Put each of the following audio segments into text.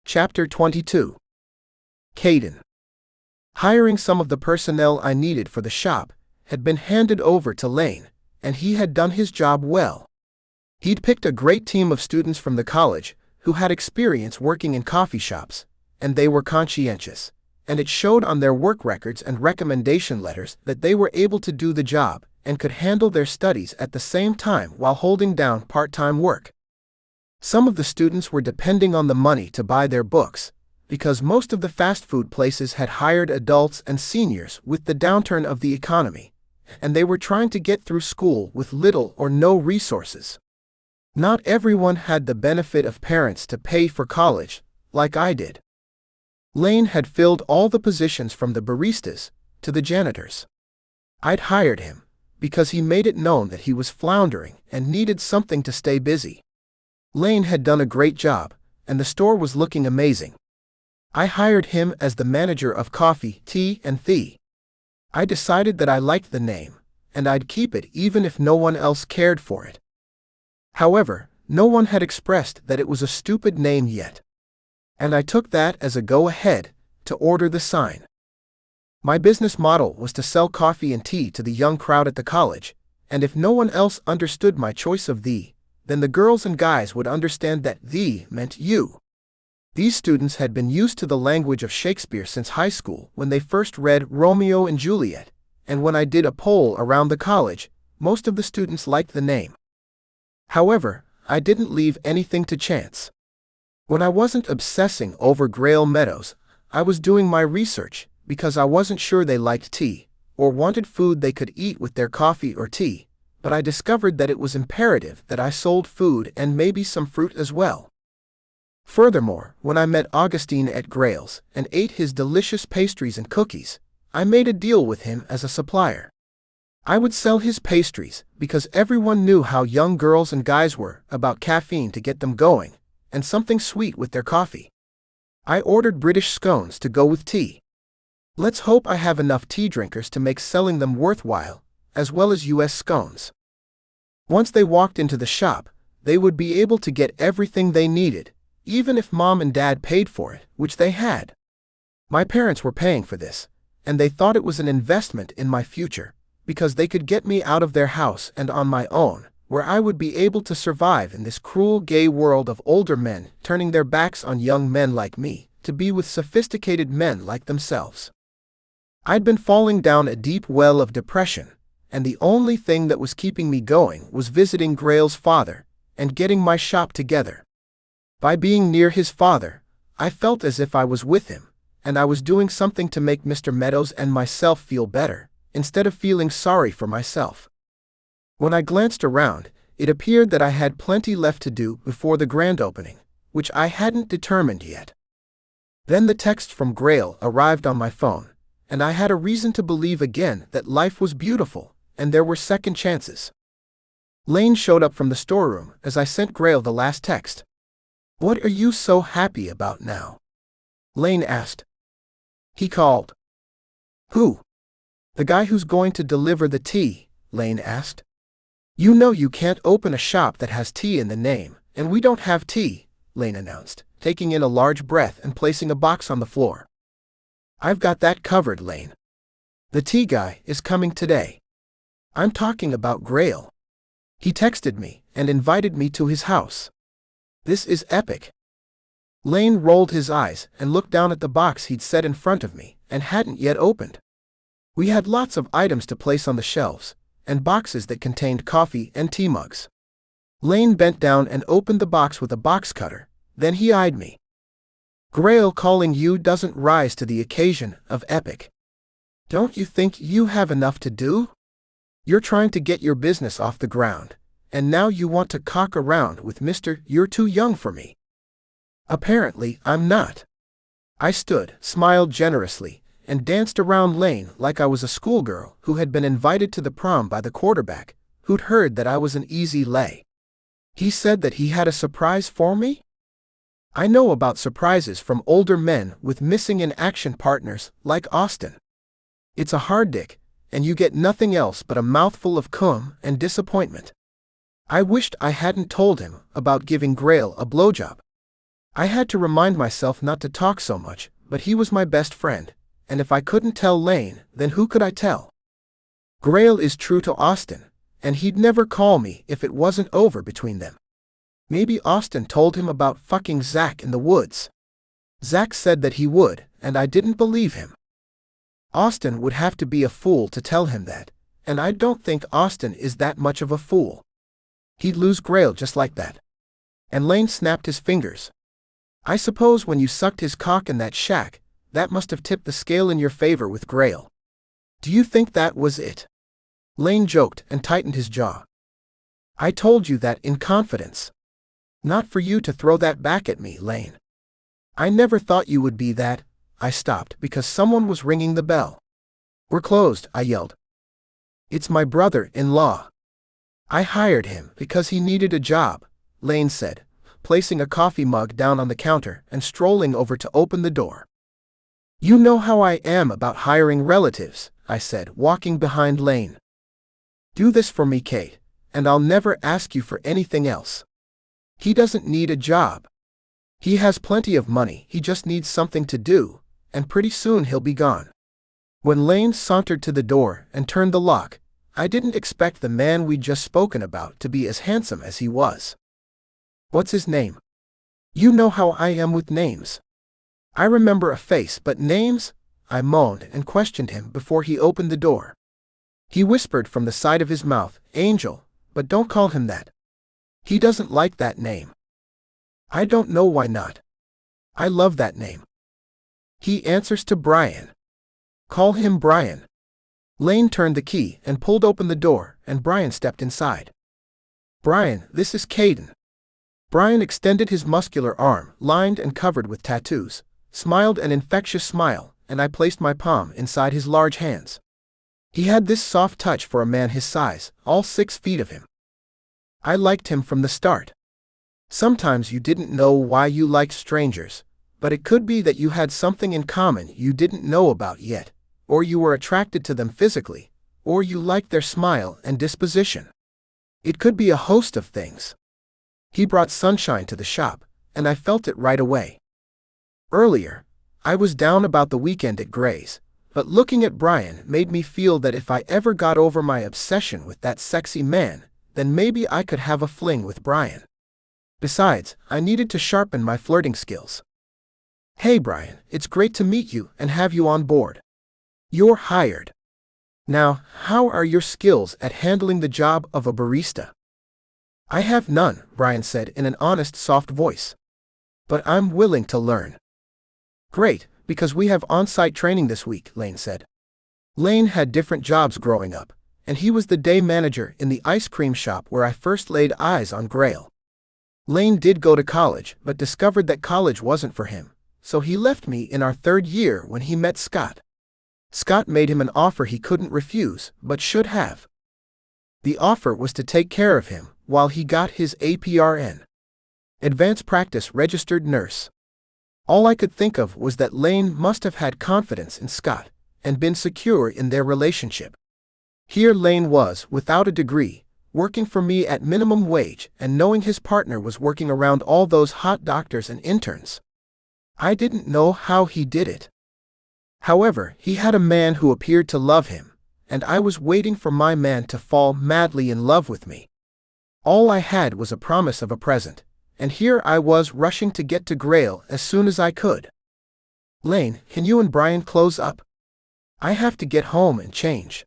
Chapter 22. Caden. Hiring some of the personnel I needed for the shop had been handed over to Lane, and he had done his job well. He'd picked a great team of students from the college who had experience working in coffee shops, and they were conscientious, and it showed on their work records and recommendation letters that they were able to do the job and could handle their studies at the same time while holding down part-time work. Some of the students were depending on the money to buy their books, because most of the fast food places had hired adults and seniors with the downturn of the economy, and they were trying to get through school with little or no resources. Not everyone had the benefit of parents to pay for college, like I did. Lane had filled all the positions from the baristas to the janitors. I'd hired him because he made it known that he was floundering and needed something to stay busy. Lane had done a great job, and the store was looking amazing. I hired him as the manager of coffee, tea, and thee. I decided that I liked the name, and I'd keep it even if no one else cared for it. However, no one had expressed that it was a stupid name yet, and I took that as a go-ahead to order the sign. My business model was to sell coffee and tea to the young crowd at the college, and if no one else understood my choice of thee, then the girls and guys would understand that thee meant you. These students had been used to the language of Shakespeare since high school when they first read Romeo and Juliet, and when I did a poll around the college, most of the students liked the name. However, I didn't leave anything to chance. When I wasn't obsessing over Grayle Meadows, I was doing my research because I wasn't sure they liked tea or wanted food they could eat with their coffee or tea, but I discovered that it was imperative that I sold food and maybe some fruit as well. Furthermore, when I met Augustine at Grayle's and ate his delicious pastries and cookies, I made a deal with him as a supplier. I would sell his pastries because everyone knew how young girls and guys were about caffeine to get them going, and something sweet with their coffee. I ordered British scones to go with tea. Let's hope I have enough tea drinkers to make selling them worthwhile, as well as US scones. Once they walked into the shop, they would be able to get everything they needed, even if mom and dad paid for it, which they had. My parents were paying for this, and they thought it was an investment in my future, because they could get me out of their house and on my own, where I would be able to survive in this cruel gay world of older men turning their backs on young men like me to be with sophisticated men like themselves. I'd been falling down a deep well of depression, and the only thing that was keeping me going was visiting Grayle's father and getting my shop together. By being near his father, I felt as if I was with him, and I was doing something to make Mr. Meadows and myself feel better, instead of feeling sorry for myself. When I glanced around, it appeared that I had plenty left to do before the grand opening, which I hadn't determined yet. Then the text from Grayle arrived on my phone, and I had a reason to believe again that life was beautiful, and there were second chances. Lane showed up from the storeroom as I sent Grayle the last text. "What are you so happy about now?" Lane asked. He called. "Who?" "The guy who's going to deliver the tea," Lane asked. "You know you can't open a shop that has tea in the name, and we don't have tea," Lane announced, taking in a large breath and placing a box on the floor. "I've got that covered, Lane. The tea guy is coming today. I'm talking about Grayle. He texted me and invited me to his house. This is epic." Lane rolled his eyes and looked down at the box he'd set in front of me and hadn't yet opened. We had lots of items to place on the shelves, and boxes that contained coffee and tea mugs. Lane bent down and opened the box with a box cutter, then he eyed me. "Grayle calling you doesn't rise to the occasion of epic. Don't you think you have enough to do? You're trying to get your business off the ground, and now you want to cock around with Mr. You're too young for me." Apparently, I'm not. I stood, smiled generously, and danced around Lane like I was a schoolgirl who had been invited to the prom by the quarterback, who'd heard that I was an easy lay. He said that he had a surprise for me? I know about surprises from older men with missing in action partners like Austin. It's a hard dick, and you get nothing else but a mouthful of cum and disappointment. I wished I hadn't told him about giving Grayle a blowjob. I had to remind myself not to talk so much, but he was my best friend, and if I couldn't tell Lane, then who could I tell? Grayle is true to Austin, and he'd never call me if it wasn't over between them. Maybe Austin told him about fucking Zack in the woods. Zack said that he would, and I didn't believe him. Austin would have to be a fool to tell him that, and I don't think Austin is that much of a fool. He'd lose Grayle just like that. And Lane snapped his fingers. I suppose when you sucked his cock in that shack, that must have tipped the scale in your favor with Grayle. Do you think that was it? Lane joked and tightened his jaw. I told you that in confidence. Not for you to throw that back at me, Lane. I never thought you would be that. I stopped because someone was ringing the bell. We're closed, I yelled. It's my brother-in-law. I hired him because he needed a job, Lane said, placing a coffee mug down on the counter and strolling over to open the door. You know how I am about hiring relatives, I said, walking behind Lane. Do this for me, Kate, and I'll never ask you for anything else. He doesn't need a job. He has plenty of money, he just needs something to do, and pretty soon he'll be gone. When Lane sauntered to the door and turned the lock, I didn't expect the man we'd just spoken about to be as handsome as he was. What's his name? You know how I am with names. I remember a face, but names? I moaned and questioned him before he opened the door. He whispered from the side of his mouth, Angel, but don't call him that. He doesn't like that name. I don't know why not. I love that name. He answers to Brian. Call him Brian. Lane turned the key and pulled open the door, and Brian stepped inside. Brian, this is Caden. Brian extended his muscular arm, lined and covered with tattoos, smiled an infectious smile, and I placed my palm inside his large hands. He had this soft touch for a man his size, all 6 feet of him. I liked him from the start. Sometimes you didn't know why you liked strangers, but it could be that you had something in common you didn't know about yet, or you were attracted to them physically, or you liked their smile and disposition. It could be a host of things. He brought sunshine to the shop, and I felt it right away. Earlier, I was down about the weekend at Gray's, but looking at Brian made me feel that if I ever got over my obsession with that sexy man, then maybe I could have a fling with Brian. Besides, I needed to sharpen my flirting skills. Hey Brian, it's great to meet you and have you on board. You're hired. Now, how are your skills at handling the job of a barista? I have none, Brian said in an honest, soft voice. But I'm willing to learn. Great, because we have on-site training this week, Lane said. Lane had different jobs growing up, and he was the day manager in the ice cream shop where I first laid eyes on Grayle. Lane did go to college, but discovered that college wasn't for him, so he left me in our 3rd year when he met Scott. Scott made him an offer he couldn't refuse, but should have. The offer was to take care of him while he got his APRN. Advanced Practice Registered Nurse. All I could think of was that Lane must have had confidence in Scott and been secure in their relationship. Here Lane was, without a degree, working for me at minimum wage and knowing his partner was working around all those hot doctors and interns. I didn't know how he did it. However, he had a man who appeared to love him, and I was waiting for my man to fall madly in love with me. All I had was a promise of a present, and here I was rushing to get to Grayle as soon as I could. Lane, can you and Brian close up? I have to get home and change.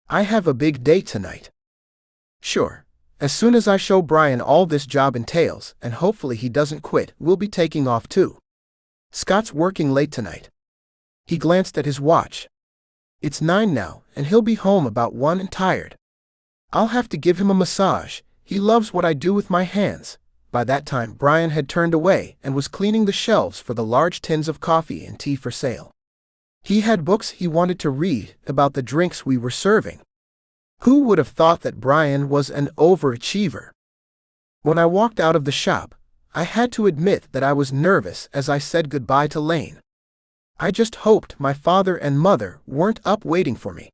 I have a big date tonight. Sure. As soon as I show Brian all this job entails, and hopefully he doesn't quit, we'll be taking off too. Scott's working late tonight. He glanced at his watch. It's 9 now, and he'll be home about 1 and tired. I'll have to give him a massage. He loves what I do with my hands. By that time Brian had turned away and was cleaning the shelves for the large tins of coffee and tea for sale. He had books he wanted to read about the drinks we were serving. Who would have thought that Brian was an overachiever? When I walked out of the shop, I had to admit that I was nervous as I said goodbye to Lane. I just hoped my father and mother weren't up waiting for me.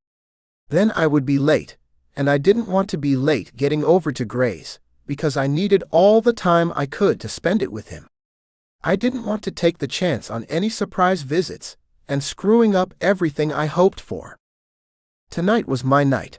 Then I would be late, and I didn't want to be late getting over to Gray's, because I needed all the time I could to spend it with him. I didn't want to take the chance on any surprise visits and screwing up everything I hoped for. Tonight was my night.